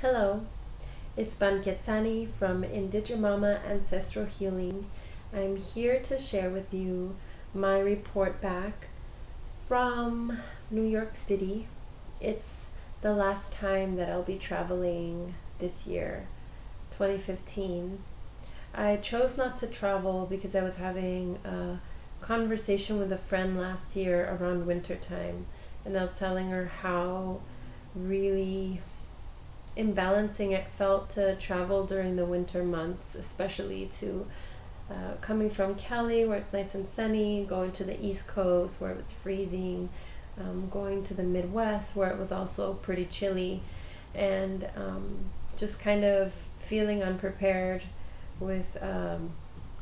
Hello, it's Banketsani from Indigemama Ancestral Healing. I'm here to share with you my report back from New York City. It's the last time that I'll be traveling this year, 2015. I chose not to travel because I was having a conversation with a friend last year around winter time, and I was telling her how really imbalancing it felt to travel during the winter months, especially to coming from Cali where it's nice and sunny, going to the East Coast where it was freezing, going to the Midwest where it was also pretty chilly, and just kind of feeling unprepared with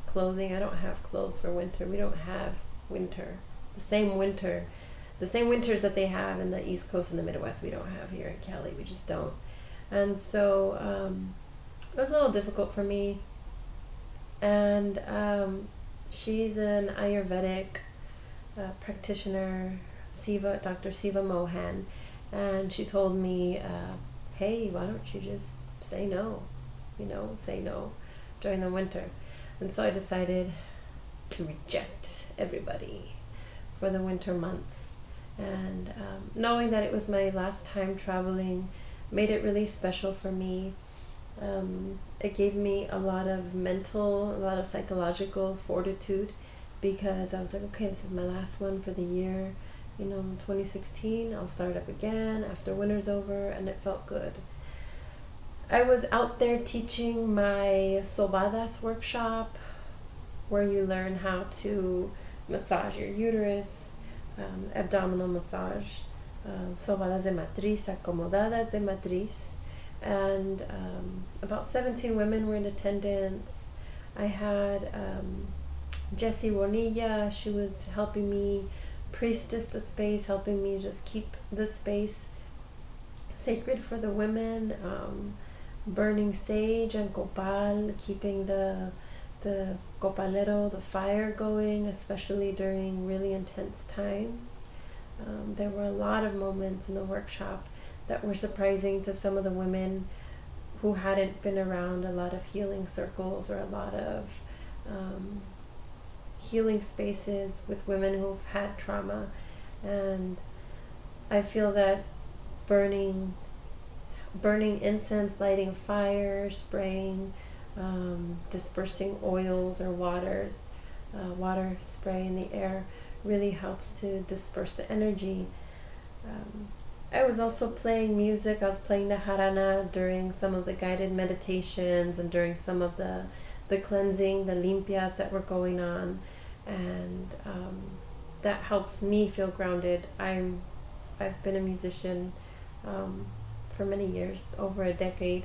clothing. I don't have clothes for winter. We don't have winter. The same winter. The same winters that they have in the East Coast and the Midwest, we don't have here in Cali. We just don't. And so it was a little difficult for me. And she's an Ayurvedic practitioner, Dr. Siva Mohan, and she told me, hey, why don't you just say no, say no during the winter. And so I decided to reject everybody for the winter months. And knowing that it was my last time traveling made it really special for me. It gave me a lot of psychological fortitude, because I was like, okay, this is my last one for the year. 2016, I'll start up again after winter's over, and it felt good. I was out there teaching my Sobadas Workshop, where you learn how to massage your uterus, abdominal massage, sobadas de matriz, acomodadas de matriz, and about 17 women were in attendance. I had Jessie Bonilla. She was helping me priestess the space, helping me just keep the space sacred for the women, burning sage and copal, keeping the copalero, the fire going, especially during really intense times. There were a lot of moments in the workshop that were surprising to some of the women who hadn't been around a lot of healing circles or a lot of healing spaces with women who've had trauma. And I feel that burning incense, lighting fire, spraying, dispersing oils or water spray in the air really helps to disperse the energy. I was also playing music. I was playing the jarana during some of the guided meditations and during some of the cleansing, the limpias that were going on, and that helps me feel grounded. I've been a musician for many years, over a decade.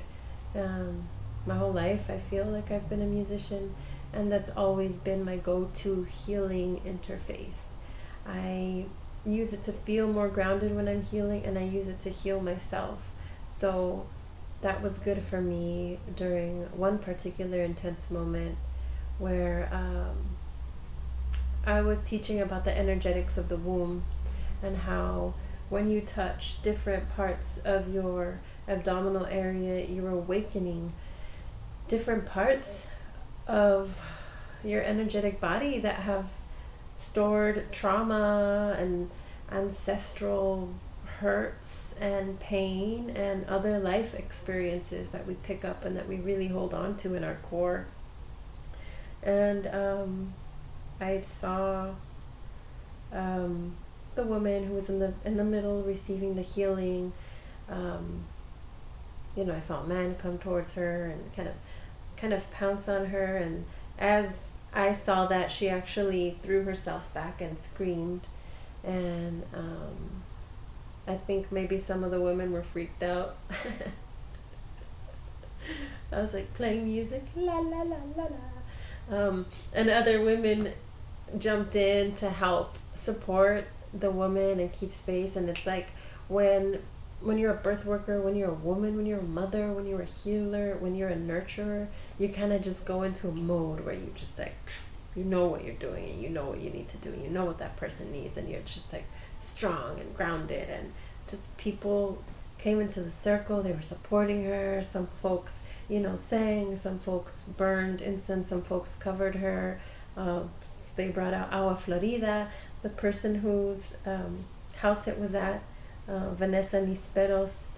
My whole life I feel like I've been a musician, and that's always been my go-to healing interface. I use it to feel more grounded when I'm healing, and I use it to heal myself. So that was good for me during one particular intense moment where I was teaching about the energetics of the womb, and how when you touch different parts of your abdominal area, you're awakening different parts of your energetic body that have stored trauma and ancestral hurts and pain and other life experiences that we pick up and that we really hold on to in our core. And I saw the woman who was in the middle receiving the healing. I saw a man come towards her and kind of pounce on her, and as I saw that, she actually threw herself back and screamed. And I think maybe some of the women were freaked out. I was like playing music, la la la la la, and other women jumped in to help support the woman and keep space. And it's like when you're a birth worker, when you're a woman, when you're a mother, when you're a healer, when you're a nurturer, you kind of just go into a mode where you just like, you know what you're doing, and you know what you need to do, and you know what that person needs, and you're just like strong and grounded, and just people came into the circle. They were supporting her. Some folks, sang. Some folks burned incense. Some folks covered her. They brought out Agua Florida. The person whose house it was at, Vanessa Nisperos,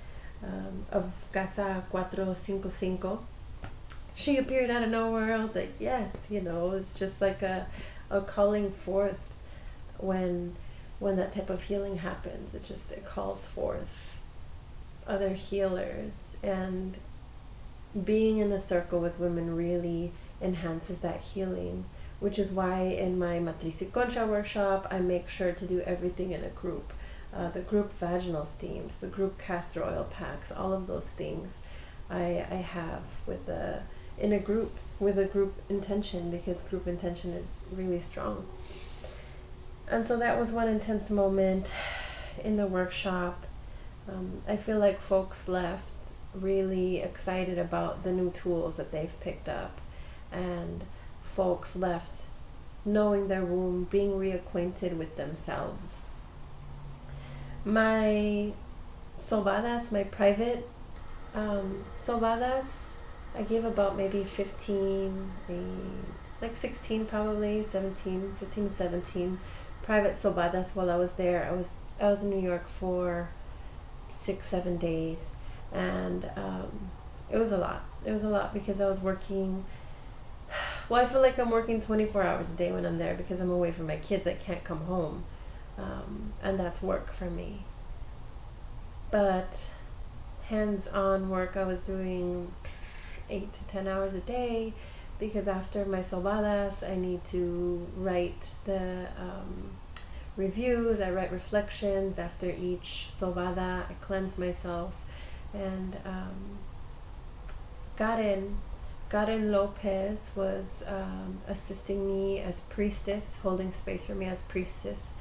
of Casa 455. She appeared out of nowhere. I was like, yes, it was just like a calling forth when that type of healing happens. It calls forth other healers, and being in a circle with women really enhances that healing, which is why in my Matriz y Concha workshop I make sure to do everything in a group. The group vaginal steams, the group castor oil packs, all of those things I have in a group with a group intention, because group intention is really strong. And so that was one intense moment in the workshop. I feel like folks left really excited about the new tools that they've picked up, and folks left knowing their womb, being reacquainted with themselves. My Sobadas, my private Sobadas, I gave about maybe 16 probably, 17 private Sobadas while I was there. I was in New York for 6-7 days, and it was a lot. It was a lot because I was working. Well, I feel like I'm working 24 hours a day when I'm there because I'm away from my kids. I can't come home, and that's work for me. But hands-on work, I was doing 8 to 10 hours a day, because after my Sobadas I need to write the reviews. I write reflections after each Sobada. I cleanse myself, and Karen Lopez was assisting me as priestess, holding space for me as priestess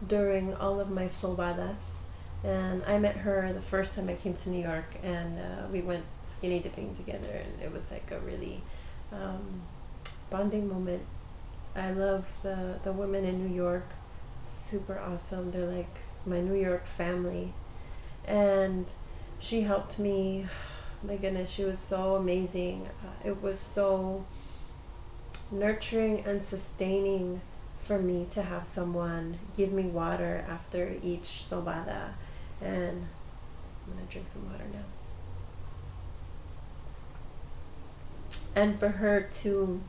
during all of my Sobadas. And I met her the first time I came to New York, and we went skinny dipping together, and it was like a really bonding moment. I love the women in New York, super awesome. They're like my New York family, and she helped me. My goodness, she was so amazing. It was so nurturing and sustaining for me to have someone give me water after each Sobada. And I'm gonna drink some water now. And for her to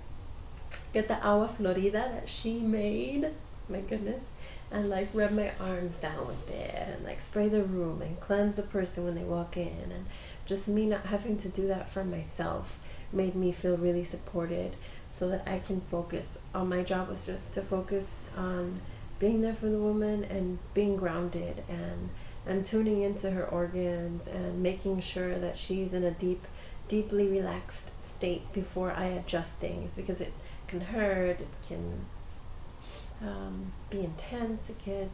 get the Agua Florida that she made, my goodness, and like rub my arms down with it, and like spray the room and cleanse the person when they walk in, and just me not having to do that for myself made me feel really supported, so that I can focus on my job. Was just to focus on being there for the woman and being grounded, and tuning into her organs, and making sure that she's in a deeply relaxed state before I adjust things, because it can hurt, it can be intense, it could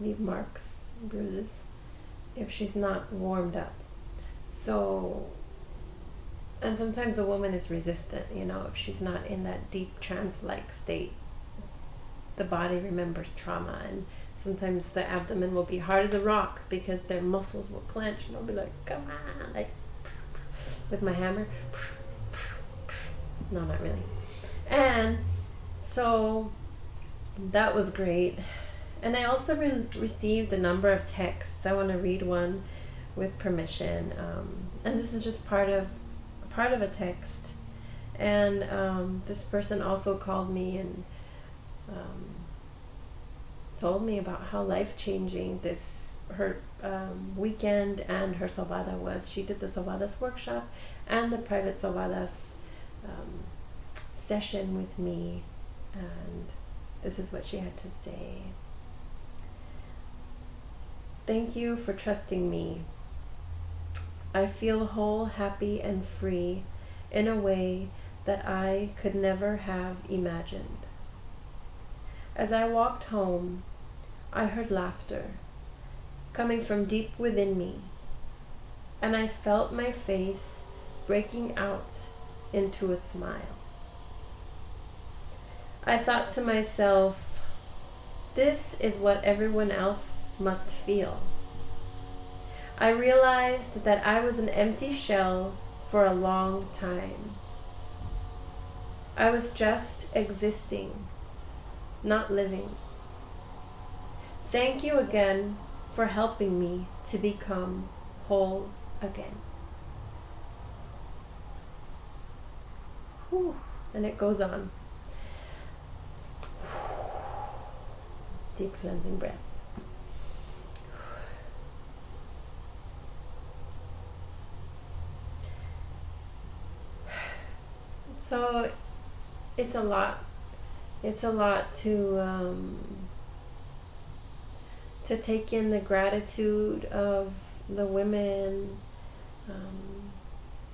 leave marks, bruises, if she's not warmed up. So, and sometimes the woman is resistant, if she's not in that deep trance-like state. The body remembers trauma, and sometimes the abdomen will be hard as a rock because their muscles will clench, and I'll be like, come on, like with my hammer. No, not really. And so that was great. And I also received a number of texts. I want to read one with permission, and this is just part of a text. And this person also called me and told me about how life-changing her weekend and her Sobada was. She did the Sobadas Workshop and the private Sobadas session with me, and this is what she had to say. Thank you for trusting me. I feel whole, happy, and free in a way that I could never have imagined. As I walked home, I heard laughter coming from deep within me, and I felt my face breaking out into a smile. I thought to myself, this is what everyone else must feel. I realized that I was an empty shell for a long time. I was just existing, not living. Thank you again for helping me to become whole again. Whew. And it goes on. Deep cleansing breath. So it's a lot. It's a lot to take in the gratitude of the women.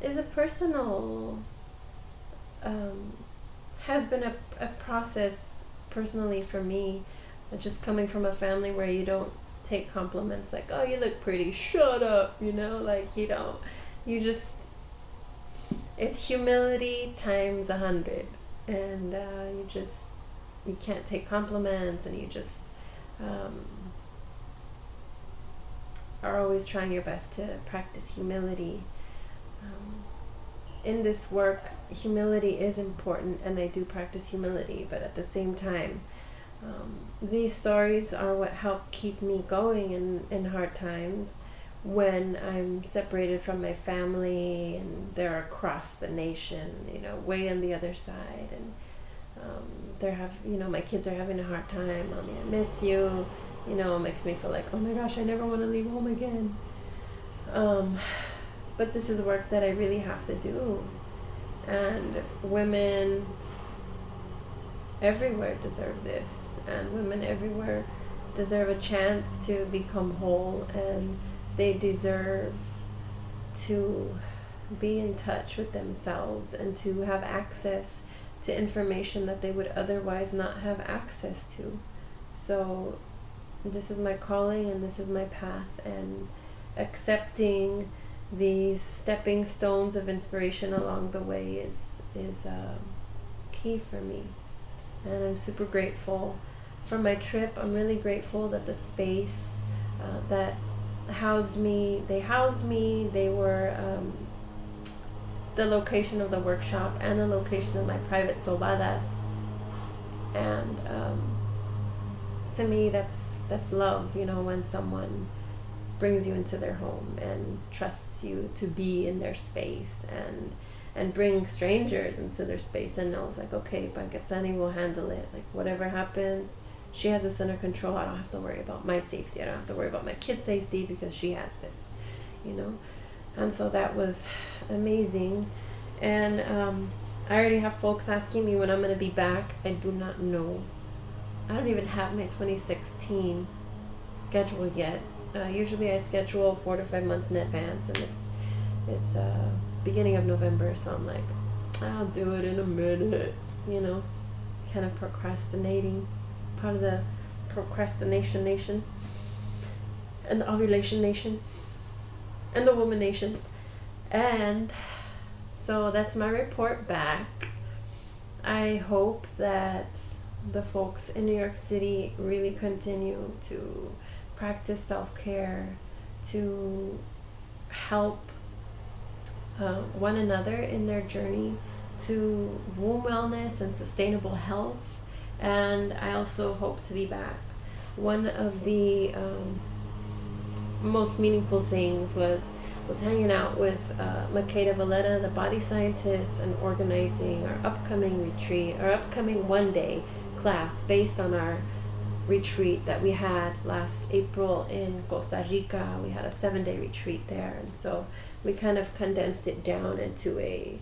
Is a personal, has been a process personally for me, just coming from a family where you don't take compliments like, oh, you look pretty, shut up, like you just, it's humility times 100, and you can't take compliments, and you just are always trying your best to practice humility. In this work, humility is important, and I do practice humility, but at the same time, these stories are what help keep me going in hard times, when I'm separated from my family and they're across the nation, way on the other side, and my kids are having a hard time. Mommy, I miss you. It makes me feel like, oh my gosh, I never want to leave home again. But this is work that I really have to do, and women everywhere deserve this, and women everywhere deserve a chance to become whole, and they deserve to be in touch with themselves and to have access to information that they would otherwise not have access to. So this is my calling, and this is my path, and accepting these stepping stones of inspiration along the way is key for me. And I'm super grateful for my trip. I'm really grateful that the space that housed me, they were the location of the workshop and the location of my private Sobadas. And to me, that's love, when someone brings you into their home and trusts you to be in their space, and bring strangers into their space and knows, like, okay, Panketsani will handle it. Like, whatever happens, she has this under control. I don't have to worry about my safety. I don't have to worry about my kid's safety because she has this, And so that was amazing. And I already have folks asking me when I'm going to be back. I do not know. I don't even have my 2016 schedule yet. Usually I schedule 4 to 5 months in advance, and it's beginning of November, so I'm like, I'll do it in a minute, kind of procrastinating, part of the procrastination nation, and the ovulation nation, and the woman nation. And so that's my report back. I hope that the folks in New York City really continue to practice self-care, to help one another in their journey to womb wellness and sustainable health. And I also hope to be back. One of the most meaningful things was hanging out with Makeda Valletta, the body scientist, and organizing our upcoming retreat, our upcoming one-day class based on our retreat that we had last April in Costa Rica. We had a 7-day retreat there, and so we kind of condensed it down into a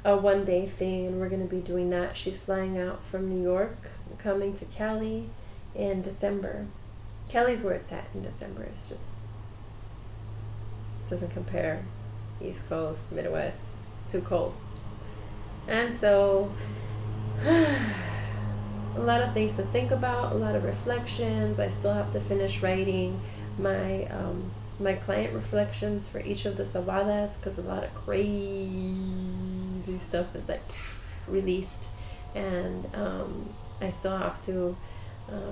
one-day thing, and we're going to be doing that. She's flying out from New York, coming to Cali in December. Cali's where it's at in December. It's just doesn't compare. East Coast, Midwest, too cold. And so a lot of things to think about, a lot of reflections. I still have to finish writing my my client reflections for each of the Sobadas, because a lot of crazy stuff is like released, and I still have to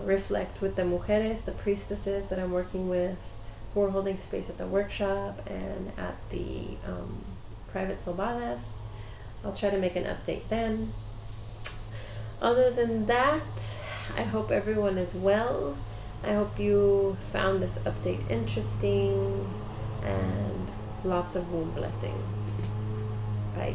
reflect with the mujeres, the priestesses that I'm working with, who are holding space at the workshop and at the private Sobadas. I'll try to make an update then. Other than that, I hope everyone is well. I hope you found this update interesting, and lots of womb blessings. Bye.